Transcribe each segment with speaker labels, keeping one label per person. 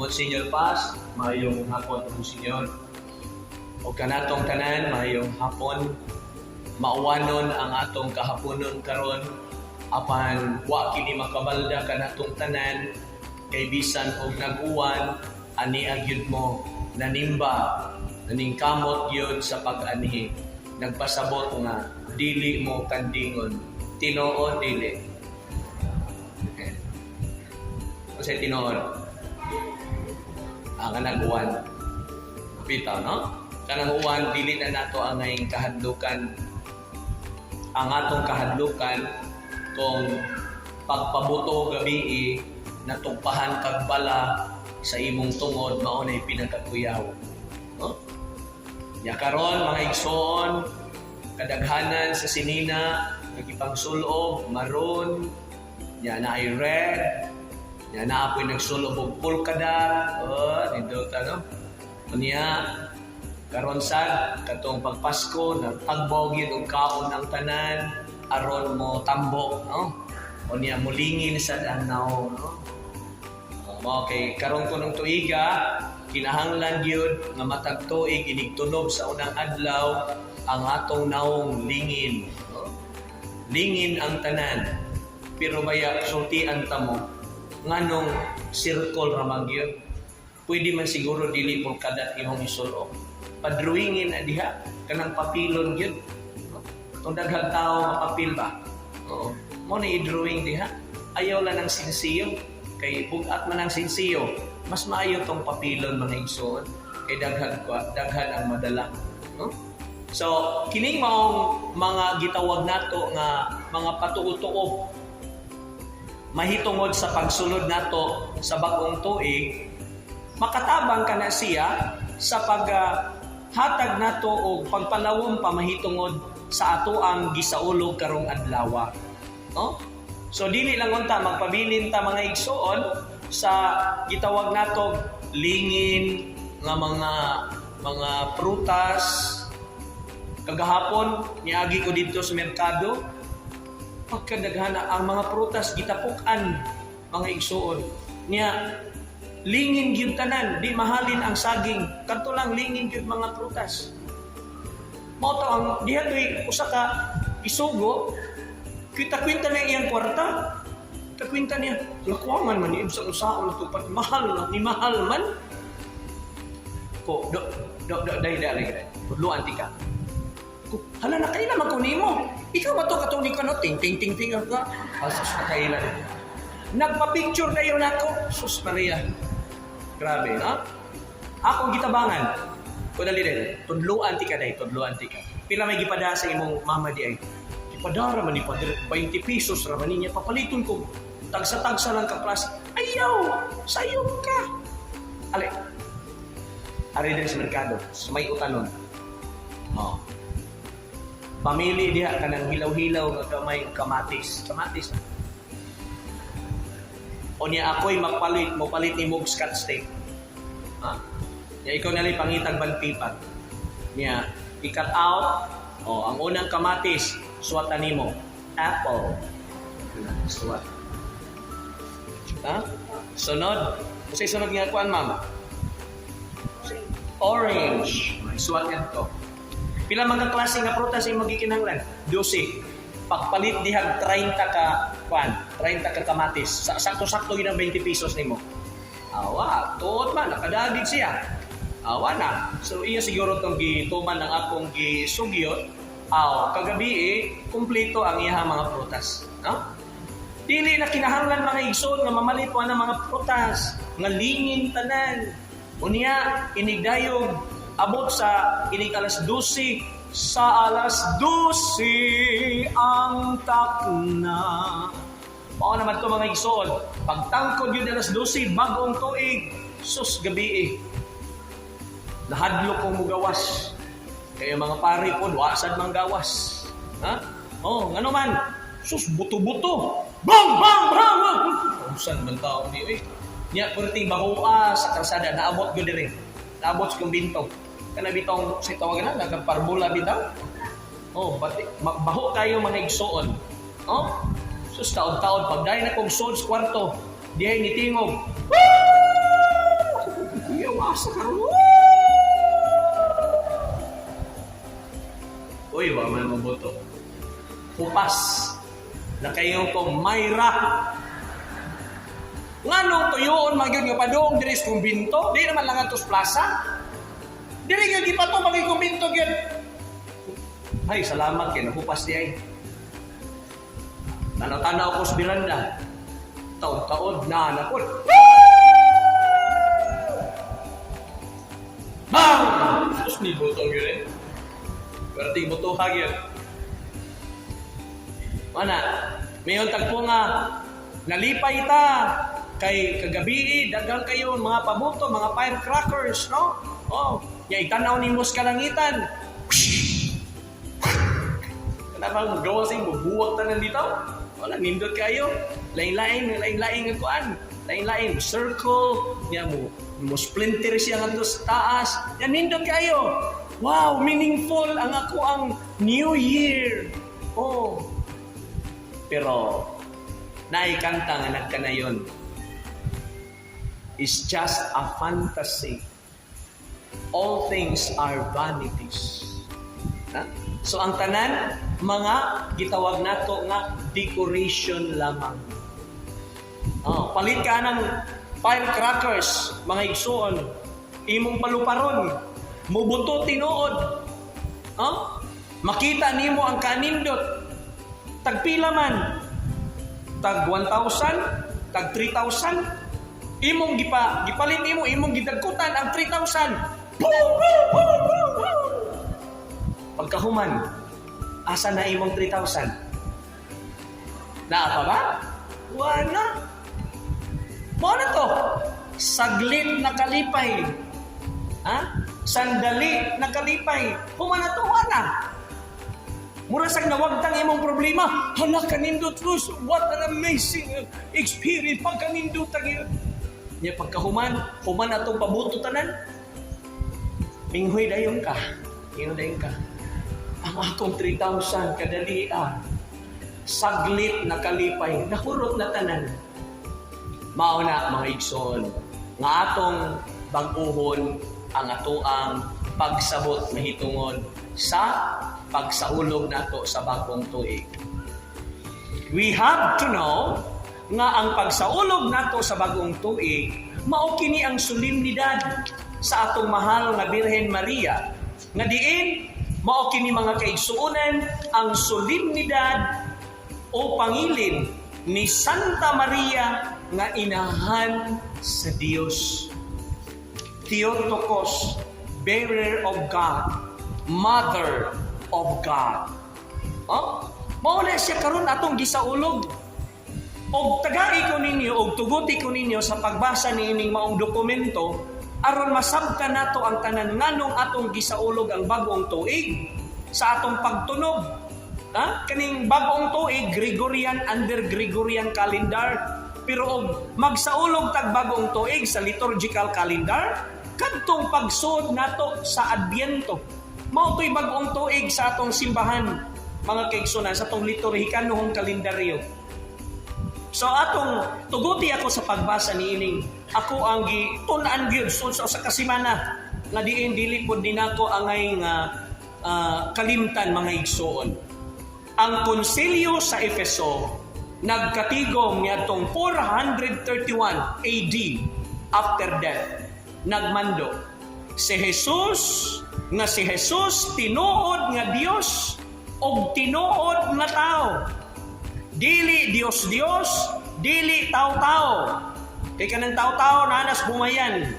Speaker 1: Monsignor Paz, mayong hapon Monsignor. O kanatong tanan, mayong hapon. Mauwanon ang atong kahaponon karon apan wa kini makabalda kanatong tanan kay bisan og nag-uwan ani agyud mo nanimba naningkamot yun sa pag-anhi. Nagpasabot nga dili mo kandingon. Tinuod dili. Kasi tinuod. Ang nag-uwan. Pita, no? Kanang uwan, dili na nato ang ngayong kahadlukan. Ang atong kahadlukan kung pagpabuto gabi natugpahan kag bala sa imong tungod mao nay pinakakuyaw. No? Ya karon mga igsoon, kadaghanan sa sinina nagipangsulob maroon, ya na ay red, ya na apoy nagsulob og polkadot, dito ta no. Unya karon sad katong pagpasko nagtagbaw gyud og kaon ang tanan aron mo tambok, no? Unya mulingin sad ang naong, no? Okay, karon kunong tuiga kinahanglan gyud nga matag tuig inigtunob sa unang adlaw ang atong naong lingin, no? Lingin ang tanan. Pero baya sultian ta mo nganong circle ra man gyud. Pwede man siguro dili polkadat imong isulo. Padrawingin na diha kanang papilon gyud. No? Kung daghang tao mapapil ba? Oo. Mo ni i-drawing diha. Ayaw lang ng sinsiyo. Kay bugat man ang sinsiyo, mas maayo tong papilon mga igsoon kay daghan ang madala, no? So kining maong mga gitawag nato nga mga patuo-tuo mahitungod sa pagsulod nato sa bag-ong tuig, makatabang kana siya sa paghatag nato og pagpanawom pamahitungod sa ato ang gisaulog karong adlaw, no? So dili lang unta magpabilin ta mga igsoon sa gitawag nato lingin nga mga prutas. Kagahapon niagi ko dito sa merkado, pagkadaghana ang mga prutas gitapukan mga igsoon. Nya lingin gyud tanan, di mahalin ang saging. Kadto lang lingin gyud mga prutas. Mao to ang diha toy usa ka isugo. Kita-kwinta na iyang kwarta. Kita-kwinta niya. Lakuangan man niya sa usaon na tupat. Mahal ni mahal man. Ko, dahil luan tika. Hala na kaila magkunin mo. Ikaw ba ito katong di ka no? Ting ka. Sus na kaila. Nagpa-picture kayo na ako. Sus Maria. Grabe, no? Akong gitabangan. Kunali din. Tudluan tika dahi. Tudluan tika. Pila may gipada sa imong mama di ay. Padara man ni Padre, 20 pesos raman niya, papaliton ko. Tagsa-tagsa lang ka plastic. Ayaw! Sayong ka! Ale, ari din sa merkado, sa may utanon. Oh. Pamili diha ka ng hilaw-hilaw nga kamay kamatis. Kamatis. O niya ako'y mapalit ni Mog Scotch tape. Ha? Niya ikaw nalang pangitag banpipan. Niya, i-cut out. O, ang unang kamatis, suwatan nimo apple. Suwat. Ha? Sunod. Kasi sunod nga kuan mama. Orange. Suwat yan to. Pila mga klase nga prutas ay magikinahanglan? 12. Pagpalit dihag 30 ka kuan, 30 ka kamatis. Sakto-sakto yun ang 20 pesos nimo. Awa, tuot man nakadagig siya. Awa na. So iya siguro tong gituman ng akong gisugyot. Kagabi kumpleto ang iyang mga prutas, no? Dili na kinahanglan mga igsoon nga mamalit wa ng mga prutas, nga lingin tanan. Unya inigdayog abot sa inig alas 12, sa alas 12 ang takna. Mao naman to mga igsoon, pagtangkod yun alas 12 bagong tuig, sus gabi nahadlok kong mugawas. Kaya mga pari po, wasad mang gawas. Ha? Oh, ano man? Sus, buto-buto. Bang! Bang! Bang! Bang! Saan man tao di? Niya, pwede bahua sa kalsada. Naabot ko din. Naabot sa kumbinto. Kana bitong, sa tawagan na, nagparbula bitaw. Oh, baho kayo mga igsoon. Oh? Sus, taon-taon, pag dahil na kong sood sa kwarto, dihay ni Tingog. Woo! asa ka. Uy, wa man mabuto. Kupas. Na kayo ko Mayra. Nganong tuyoon magyud nga padung diri sa kumbinto? Di naman lang atos plaza. Diri nga gipato magi kumbinto gyud. Ay, salamat kay nakupas di ay. Tanaw-tanaw ko sa biranda. Taon-taon na napod. Bang! Sus ni butong yun eh. Berarti butuhag yun. Mana? Mayon tagpo nga nalipay ta kay kagabi daghang kayo mga pabuto, mga firecrackers, no? Oh, ya itanaw ni mos kalangitan. Kanang magawa sing bubuwag tanan dito. Wala nindot kayo. Lain-lain ang kuan. Lain-lain circle, ya mo splinter siya ngadto sa taas. Ya nindot kayo. Wow, meaningful ang ako ang New Year. Oh. Pero naikanta nga nagkanayon is just a fantasy. All things are vanities. Ha? So ang tanan, mga gitawag nato nga decoration lamang. Oh, palit ka ng firecrackers, mga igsoon, imong paluparon, mubuto tinuod. Oh? Makita nimo ang kanindot. Tagpila man. Tag 1,000, tag 3,000. Imong gipalit nimo, imong gidagkutan ang 3,000. Pagkahuman, asa na imong 3,000? Naa pa ba? Wala. Mo na to? Saglit na kalipay. Ha? Sandali na kalipay. Human na to, wala. Murasag nawagtang imong problema. Hala, kanindot, Rus. What an amazing experience. Pagkanindot, niya pagkahuman, human na itong pabuto tanan. Minghoy dayon ka. Ang akong 3,000 kadalian. Saglit na kalipay. Nahurot na tanan. Mauna, mga igsoon, nga atong bag-uhon ang atoang pagsabot na hitungon sa pagsaulog nato sa bagong tuig. We have to know nga ang pagsaulog nato sa bagong tuig mao kini ang solemnidad sa atong mahal nga Birhen Maria nga diin mao kini mga kaigsuonan ang solemnidad o pangilin ni Santa Maria nga inahan sa Dios. Theotokos, bearer of God, mother of God. Oh? Maula siya karon atong gisaulog. Og tagai ko ninyo, og tuguti ko ninyo sa pagbasa niining maong dokumento aron masabtan nato ang tanan nganong atong gisaulog ang bagong tuig sa atong pagtunog. Ha? Kaning bagong tuig Gregorian under Gregorian calendar, pero og magsaulog tag bagong tuig sa liturgical calendar kadtong pagsud nato sa Adbyento. Mao toy bag-ong tuig sa atong simbahan, mga kaigsunan, sa atong liturhikanong kalendaryo. So atong tuguti ako sa pagbasa niining ako ang gitun-an gyud sa kasimana nga diin dili pod ninako angay nga kalimtan, mga igsoon. Ang konsilyo sa Efeso nagkatigom niadtong 431 AD after death. Nagmando si Jesus tinuod nga Dios og tinuod nga tao. Dili Dios, dili tao-tao. Kay kanang tao-tao nanas bumayan.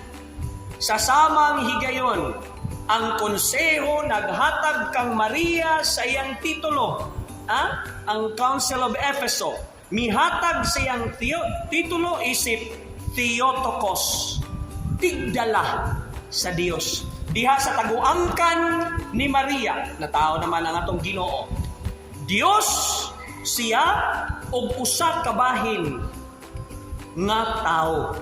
Speaker 1: Sa samang higayon, ang konseho naghatag kang Maria sa iyang titulo. Ang Council of Epheso mihatag sa iyang titulo isip Theotokos, tigdala sa Dios. Diha sa taguangkan ni Maria, na tao naman ang atong Ginoo. Dios siya og usa ka bahin nga tao.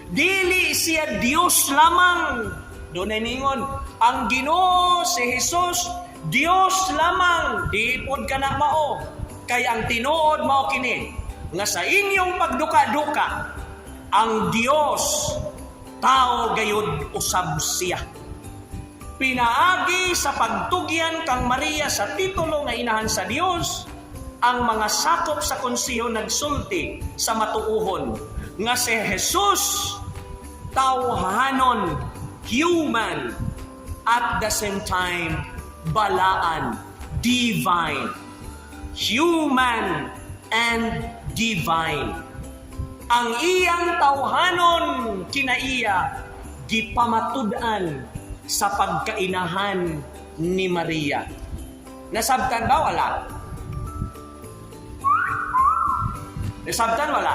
Speaker 1: Dili siya Dios lamang. Dunay ningon, ang Ginoo si Jesus Dios lamang. Di pod kana mao. Kay ang tinuod mao kini nga sa inyong pagduka-duka ang Dios
Speaker 2: tao gayud usab siya. Pinaagi sa pagtugyan kang Maria sa titulo nga inahan sa Dios, ang mga sakop sa konseho nagsulti sa matuuhon nga si Jesus tawhanon, human, at the same time balaan, divine. Human and divine. Ang iyang tawhanon kinaiya gipamatud-an sa pagkainahan ni Maria. Nasabtan ba? Wala. Nasabtan? Wala.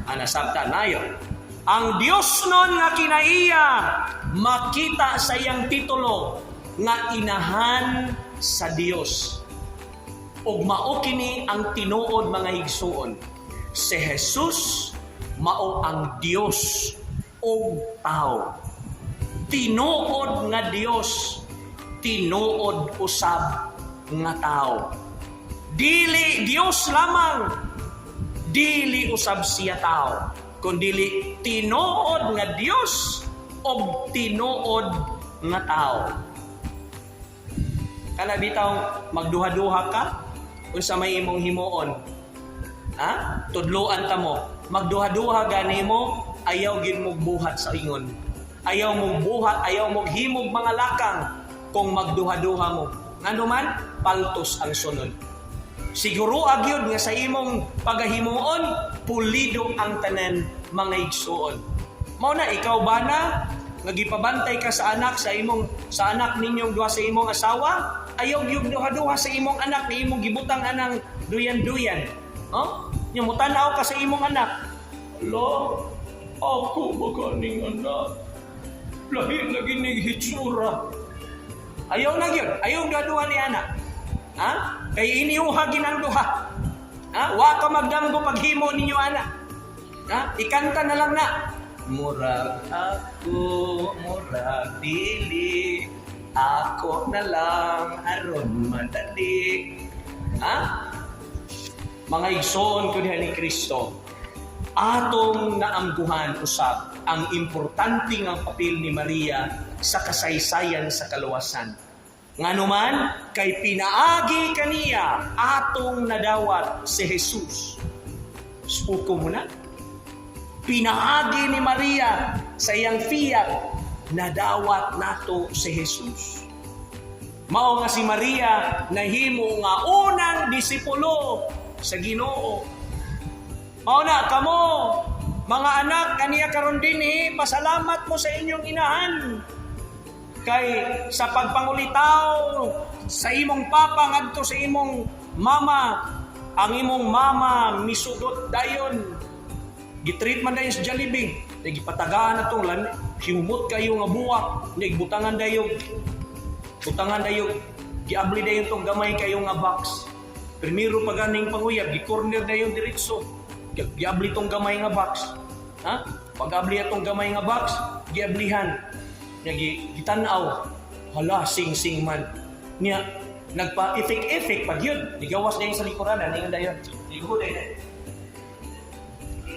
Speaker 2: Nasabtan na yun. Ang Diyos nun nga kinaiya, makita sa iyang titulo nga inahan sa Dios. Ug mao kini ang tinuod mga higsuon. Si Jesus mao ang Dios o tao. Tinuod nga Dios, tinuod usab nga tao. Dili Dios lamang, dili usab siya tao, kundi tinuod nga Dios o tinuod nga tao. Kana bitaw magduha-duha ka unsa may imong himuon. Tudloan ta mo. Magduha-duha gani mo, ayaw gid mo buhat sa ingon. Ayaw mo buhat, ayaw mo himog mga lakang kung magduha-duha mo. Ngano man, paltos ang sunod. Siguro agyod nga sa imong pagahimuon, pulido ang tanan mga igsuon. Mao na ikaw ba na nagipabantay ka sa anak sa anak ninyong duha sa imong asawa? Ayaw gyud duha-duha sa imong anak ni imong gibutang anang duyan-duyan. Nya mo tan-aw ka sa imong anak. Lo, ako ba kaning anak? Lahi lagi ni hitsura. Ayaw na gyud, ayaw duha-duha ni anak. Kay iniuha ginang duha. Wa ka magdamgo paghimo ninyo anak. Ikanta na lang na. Murag ako, murag dili, ako na lang aron madali. Mga igsoon ko ni Kristo, atong naamguhan usab ang importante nga papel ni Maria sa kasaysayan sa kaluwasan. Nganuman kay pinaagi kaniya atong nadawat si Jesus. Suko mo na. Pinaagi ni Maria sa iyang fiat nadawat nato si Jesus. Mao nga si Maria nahimo nga unang disipulo sa Ginoo. Mao na kamo mga anak kaniya karon dinhi, pasalamat mo sa inyong inahan. Kay sa pagpangulitaw sa imong papa ngadto sa imong mama, ang imong mama misudot dayon. Gitreat man dayon sa Jollibee, nagipatagaan atong himut kayo nga buwak, nagbutangan dayon. Butangan dayon, giabli dayon tong gamay kayo nga box. Primero pa ganing panguyab, gi-corner dayon diretso. Giabli tong gamay nga box. Pag-abli atong gamay nga box, giablihan. Gitan-aw, hala, sing-sing man. Niya, nagpa-effect pag yun. Ligawas na yung sa likuran, ningan dayon. Ligo na yun.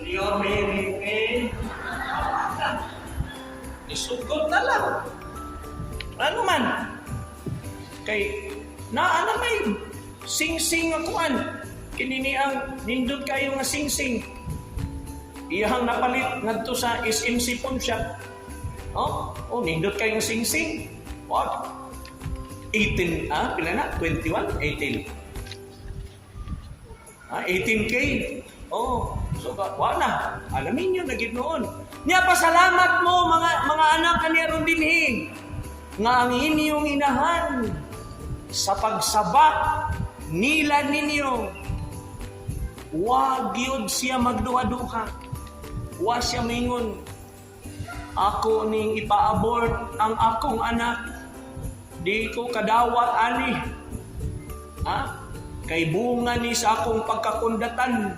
Speaker 2: Ligo na yun. Isugot na lang. Ano man? Kay, naana may sing-sing akuan. Kinini ang nindot kayo nga sing-sing. Iyahang napalit ngadto sa SMC Pawn Shop. Nindot kayo nga sing-sing. What? 18, pila na? 21? 18. 18K. So wala. Alamin nyo, nagit noon. Niya pasalamat mo mga anak kaniya ron dinhi. Nga ang inyong inahan sa pagsabak nila ninyo. Wag yun siya magduha-duha. Wa siya mingon, ako ning ipa-abort ang akong anak. Di ko kadawat ani. Kay bunga ni sa akong pagkakundatan.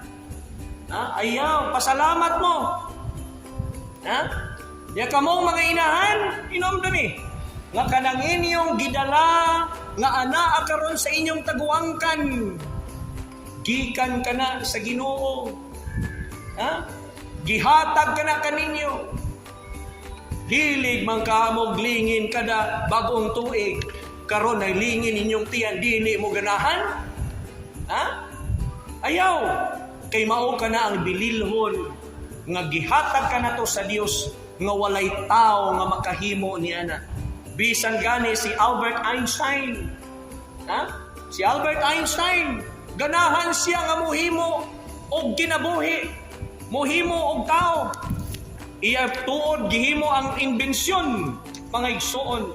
Speaker 2: Ayaw, pasalamat mo. Ya kamo mga inahan, inom dami. Nga kanang inyong gidala nga ana karon sa inyong taguangkan. Gikan ka na sa Ginoo. Gihatag ka na kaninyo. Hilig man kamog lingin kada bagong tuig. Karon ay lingin inyong tiyan, dili mo ganahan? Ha? Ayaw. Kay mao ka na ang bililhon nga gihatag ka na to sa Dios nga walay tao nga makahimo niana. Bisan gani si Albert Einstein. Ha? Si Albert Einstein, ganahan siya nga mohimo og kinabuhi, mohimo og tao. Iya tuod gihimo ang imbensyon mga igsoon.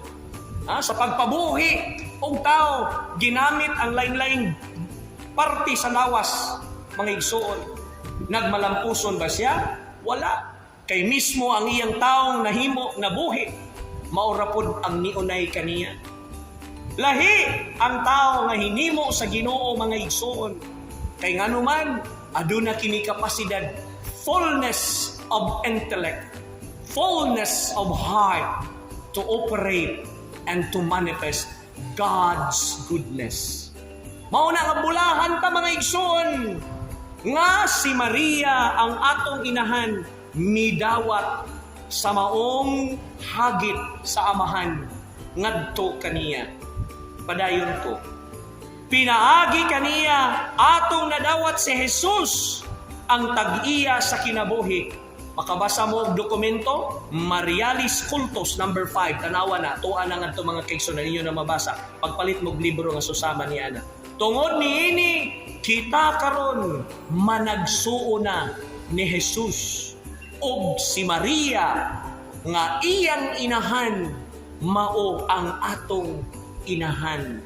Speaker 2: Sa pagpabuhi og tao, ginamit ang lain-laing parte sa lawas mga igsoon. Nagmalampuson ba siya? Wala. Kay mismo ang iyang taong nahimo nabuhi, maura pod ang niunay kaniya. Lahi ang tao nga hinimo sa Ginoo mga igsoon. Kay nganuman aduna kini kapasidad, fullness of intellect, fullness of heart to operate and to manifest God's goodness. Mao na nga bulahan ta mga igsoon nga si Maria ang atong inahan midawat sa maong hagit sa amahan ngadto kaniya. Padayon ko. Pinaagi kaniya atong nadawat si Jesus ang tag-iya sa kinabuhi. Makabasa mo og dokumento, Marialis Cultos number 5. Tanawa na, tuan na nga ito mga kekso na ninyo na mabasa. Pagpalit mo libro nga susama niya na. Tungod niini, kita karon managsuo na ni Jesus og si Maria nga iyang inahan mao ang atong inahan.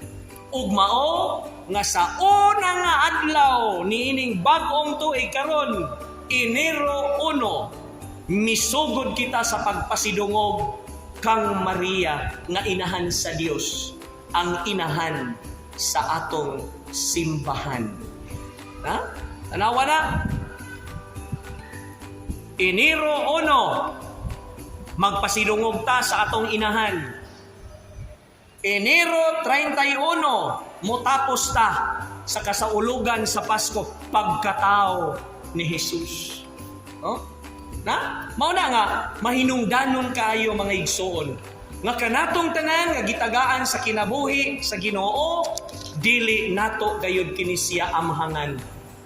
Speaker 2: Ug mao nga sa una nga adlaw niining bag-ong tuig karon, Enero 1, misugod kita sa pagpasidungog kang Maria nga inahan sa Dios, ang inahan sa atong simbahan. Ha? Tanawa na? Enero 1, magpasidungog ta sa atong inahan. Enero 31, mutapos ta sa kasaulugan sa Pasko, pagkatao ni Jesus. Oh? Na? Mao na nga, mahinungdanon kayo mga igsoon. Nga kanatong tanan nga gitagaan sa kinabuhi sa Ginoo, dili nato gayud kini siya amhangan.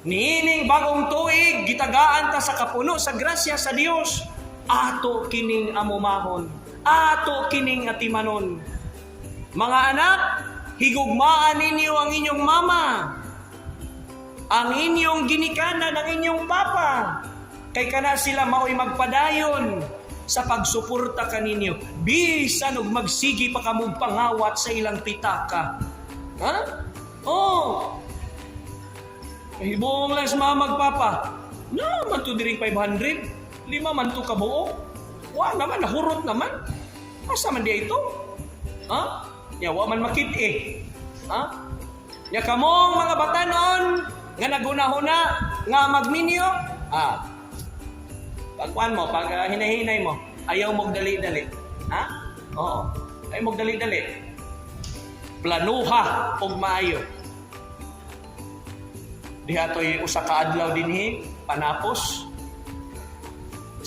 Speaker 2: Niining bagong tuig, gitagaan ta sa kapuno sa grasya sa Dios. Ato kining amumahon, ato kining atimanon. Mga anak, higugmaan ninyo ang inyong mama, ang inyong ginikanan, ang inyong papa. Kay kana sila mao'y magpadayon sa pagsuporta kaninyo. Bisan og magsigi pa kamong pangawat sa ilang pitaka. Ha? Oh. Hibong lang sa mga magpapa. Na, man to diring 500. 5 man to kabuo. Wa naman, nahurot naman. Asa man di ito? Ha? Ya, wa man makit eh. Ha? Ya kamong mga batanon nga nagunahuna nga magminyo. Pagkuan mo, pag hinahinay mo, ayaw mong dali-dali. Ha? Oo. Ayaw mong dali-dali. Planuha og maayo. Diha to'y usa ka adlaw dinhi, panapos.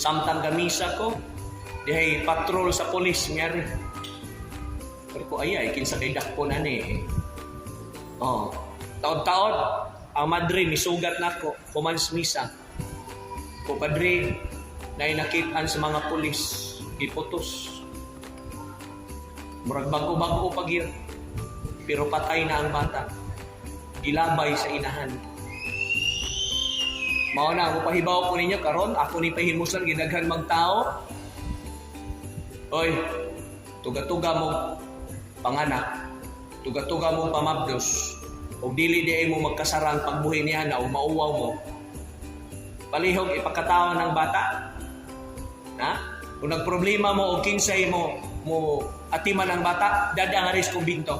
Speaker 2: Samtang gamisa ko, dihay patrol sa polis ngari. Pero ko ayay, kinsa kay dakpo na ni. Oh. Taod-taod, ang madre misugat nako, kumansmisa. Ko padre, na inakitaan sa mga pulis, iputos. Murag bago-bago pagir, pero patay na ang bata. Ilabay sa inahan. Mao na ako pahibaw ko ninyo karon, ako ni pahimusan gidaghan magtao. Oy, tuga-tuga mo panganak, tuga-tuga mo pamabdos, o dili di mo magkasarang pagbuhi niya na o mauwaw mo. Palihog ipakatao ng bata. Ha? Kung nagproblema mo o kinsay mo atiman ang bata, dadang aris kumbinto.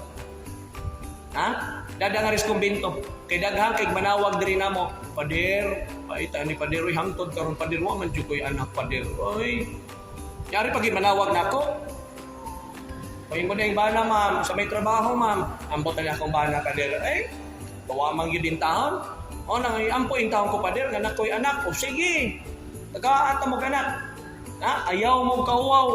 Speaker 2: Ha? Dadang aris kumbinto. Kay daghang kay manawag diri namo, pader, paita ni pader oy hangtod karon pader wa man jud koy anak pader. Oy. Yari pag manawag nako. Pay mo ding bana ma'am, sa may trabaho ma'am. Ambot na akong bana pader. Bawa man gyud din taon. O nang ampo in taon ko pader nga nakoy anak. O sige. Tagaan ta mo anak. Ayaw mo kauwaw.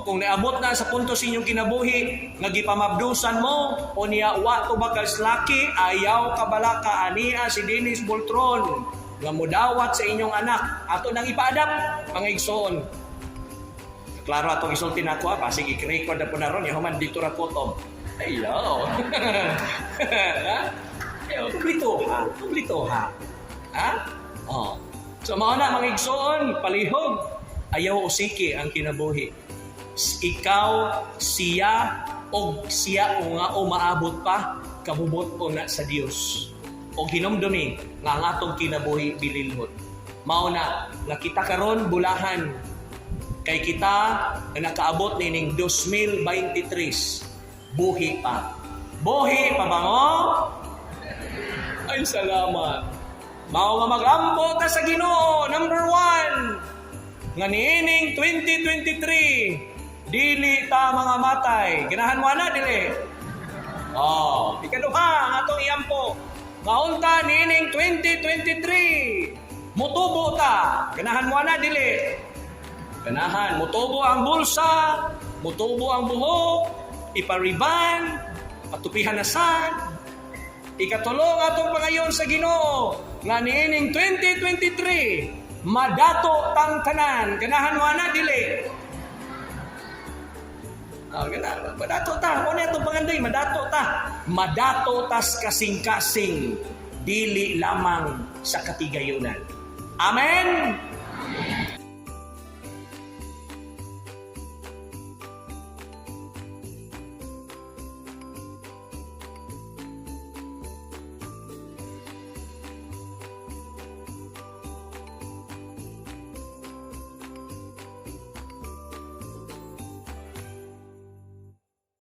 Speaker 2: Kung naabot na sa punto sa inyong kinabuhi, nga gipamabdusan mo, o niya wa to bakal laki, ayaw kabalaka, ania si Dennis Boltron, nga mudawat sa inyong anak, ato nang ipaadap, mga igsoon. Klaro atong isulti na ako, pasig i-record na po na ron, yahuman dito ra kotom. Ayaw. Kumplito ha. So mao na mga igsoon, palihog, ayaw usiki ang kinabuhi. Ikaw, siya, o siya o nga o maabot pa, kabubot o na sa Dios. O hinumdumi nga ang atong kinabuhi bililhon. Mao na, nakita karon bulahan, kay kita na nakaabot nining 2023, buhi pa. Buhi pa ba mo? Ay, salamat. Mao nga mag-ampo ta sa Ginoo, number 1. Nga niining 2023, dili ta mga matay. Ganahan mo na, dili. Ikaduha, ang atong iyampo. Maunta niining 2023, mutubo ta. Ganahan mo na, dili. Ganahan, mutubo ang bulsa, mutubo ang buhok, ipariban, patupihan na sad. Ikatulong atong pangayon sa Ginoo nga niining 2023, madato tang tanan. Ganahan mo na, dili. Madato ta. Ano itong panganday? Madato ta. Madato tas kasing-kasing, dili lamang sa katigayunan. Amen?